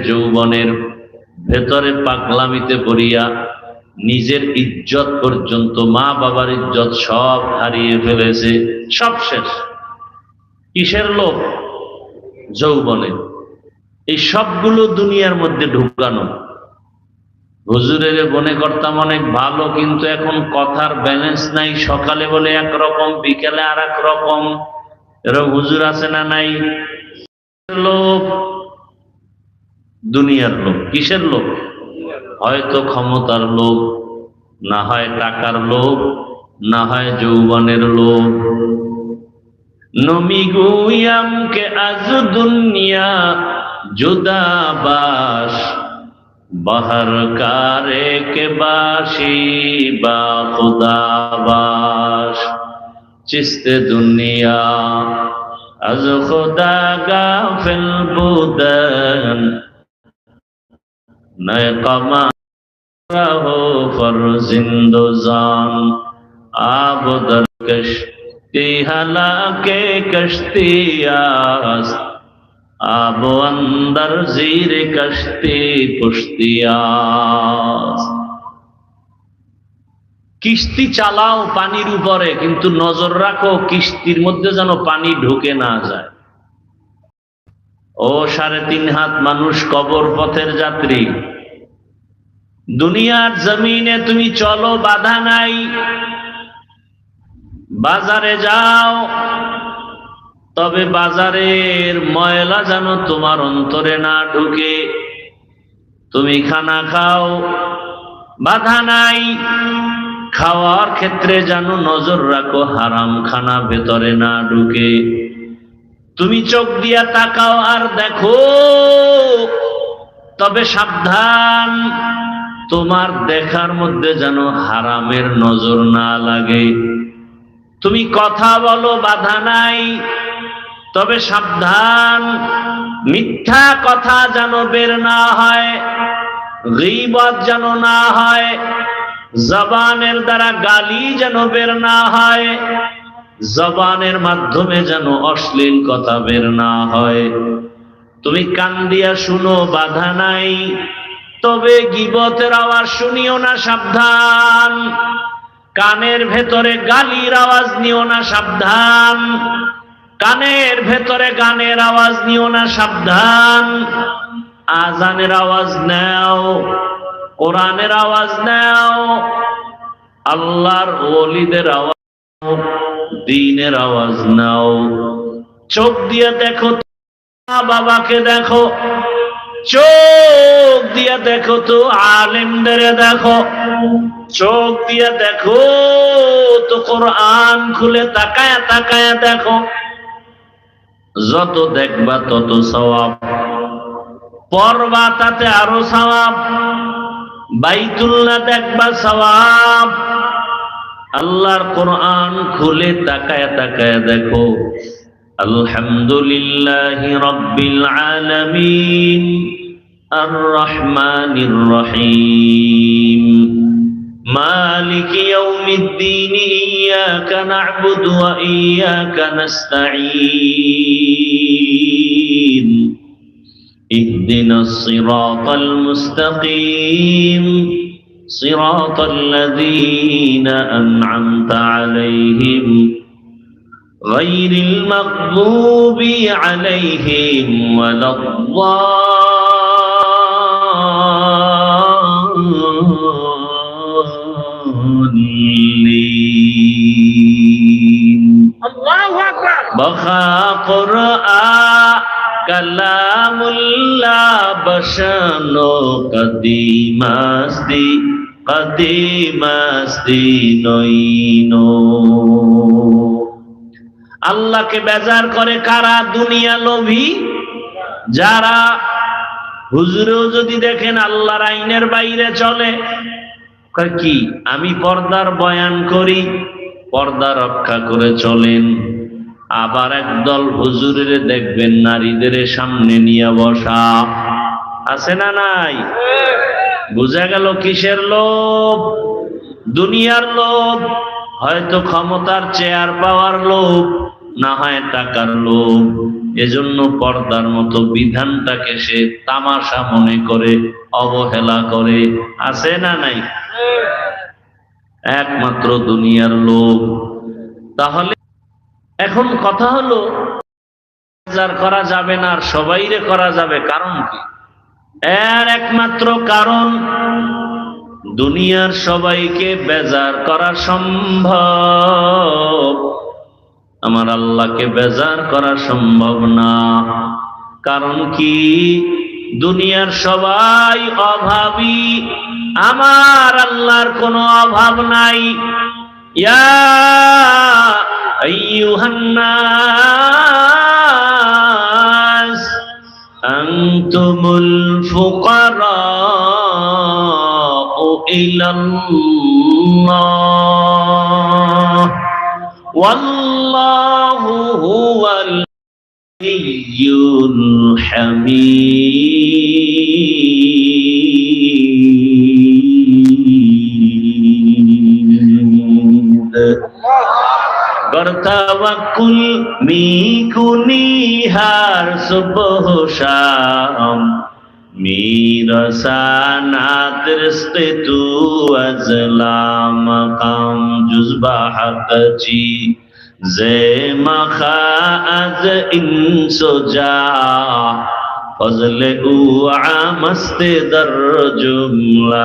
যৌবনের ভেতরে পাগলামিতে পড়িয়া নিজের ইজ্জত পর্যন্ত, মা বাবার ইজ্জত সব হারিয়ে ফেলেছে, সব শেষ। কিসের লোভ? যৌবনে। এই সবগুলো দুনিয়ার মধ্যে ঢুকানো। হুজুরের মনে করতাম অনেক ভালো, কিন্তু এখন কথার ব্যালেন্স নাই। সকালে বলে একরকম, বিকেলে আর এক রকম। এরকম হুজুর আছে না নাই? লোভ, দুনিয়ার লোভ। কিসের লোভ? হয়তো ক্ষমতার লোভ, না হয় টাকার লোভ, না হয় যৌবনের লোভ। নমি গুয়াম কে আজ দুনিয়া জুদাবাস, বাহার কারে কে বাসি বা খুদাবাস। চিস্তে দুনিয়া আজ খুদা গাফিল বুদন, নয় কমা रहो फर्जिंदो जान, आब दर कश्ती हलाके कश्ती आस, आब अंदर जीर कश्ती पुश्तियास। কিস্তি চালাও পানির উপরে, কিন্তু নজর রাখো কিস্তির মধ্যে যেন পানি ঢুকে না যায়। ও 3.5 হাত মানুষ, কবর পথের যাত্রী। দুনিয়ার জমিনে তুমি চলো, বাধা নাই। বাজারে যাও, তবে বাজারের ময়লা যেন তোমার অন্তরে না ঢুকে। তুমি খানা খাও, বাধা নাই। খাওয়ার ক্ষেত্রে যেন নজর রাখো হারাম খানা ভেতরে না ঢুকে। তুমি চোখ দিয়া তাকাও আর দেখো, তবে সাবধান, তোমার দেখার মধ্যে যেন হারামের নজর না লাগে। তুমি কথা বলো, বাধা নাই, তবে সাবধান, মিথ্যা কথা যেন বের না হয়, গীবত যেন না হয়, জবানের দ্বারা গালি যেন বের না হয়, জবানের মাধ্যমে যেন অশ্লীল কথা বের না হয়। তুমি কান দিয়া শুনো, বাধা নাই, তবে গীবতের আওয়াজ শুনিও না, সাবধান। কানের ভেতরে গালির আওয়াজ নিও না, সাবধান। কানের ভেতরে গানের আওয়াজ নিও না, সাবধান। আজানের আওয়াজ নাও, কোরআনের আওয়াজ নাও, আল্লাহর ওলিদের আওয়াজ, দ্বীনের আওয়াজ নাও। চোখ দিয়ে দেখো, মা বাবাকে দেখো, চোখ দিয়ে দেখো তো আলেমদের দেখো, চোখ দিয়ে দেখো তো কোরআন খুলে তাকায়া তাকায়া দেখো। যত দেখবা তত সওয়াব, পড়বা তাতে আরো সওয়াব। বাইতুল্লাহ দেখবা, সওয়াব। আল্লাহর কোরআন খুলে তাকায়া তাকায়া দেখো। আলহামদুলিল্লাহি রাব্বিল আলামিন, আর রহমানির রহিম, মালিকি ইয়াউমিদ্দিন, ইয়াকা না'বুদু ওয়া ইয়াকা নাস্তাঈন, ইহদিনাস সিরাতাল মুস্তাকিম, সিরাতাল লাযীনা আন'আমতা আলাইহিম, গায়রিল মাগদুবি আলাইহিম ওয়ালাদ-দাল্লিন। আল্লাহু আকবার। বাখা কুরআন কালামুল্লাহ, বশানো কদিমাস্তি কদিমাস্তি নইনো। আল্লাহকে বেজার করে কারা? দুনিয়া লোভী যারা। হুজুরেও যদি দেখেন আল্লাহর আইনের বাইরে চলে, কি আমি পর্দার বয়ান করি, পর্দা রক্ষা করে চলেন। আবার একদল হুজুরের দেখবেন নারীদের সামনে নিয়ে বসা, আছে না নাই? বুঝা গেল কিসের লোভ? দুনিয়ার লোভ। হয়তো ক্ষমতার চেয়ার পাওয়ার লোভ, না হয় টাকার লোভ। এজন্য পর্দার মতো বিধানটাকে সে তামাশা মনে করে, অবহেলা করে। আছে না নাই? একমাত্র দুনিয়ার লোভ। তাহলে এখন কথা হলো, বেজার করা যাবে না আর সবাইরে করা যাবে, কারণ কি? এর একমাত্র কারণ, দুনিয়ার সবাইকে বেজার করা সম্ভব, আমার আল্লাহকে বেজার করা সম্ভব না। কারণ কি? দুনিয়ার সবাই অভাবী, আমার আল্লাহর কোনো অভাব নাই। ইয়া আইয়ুহান নাস আনতুমুল ফুকারাউ ইলাল্লাহ ওয়াল্লাহু হুয়াল গনিয়্যুল হামিদ। করতাওয়াক্কুল মিকুনিহার সুবহ শাম মিরসানাত রিজকে তু আজলাম মাকাম জুজবা হাকজি জে মাখা আজ ইনসুজা ফজলে উ আমস্তে দর জুমলা।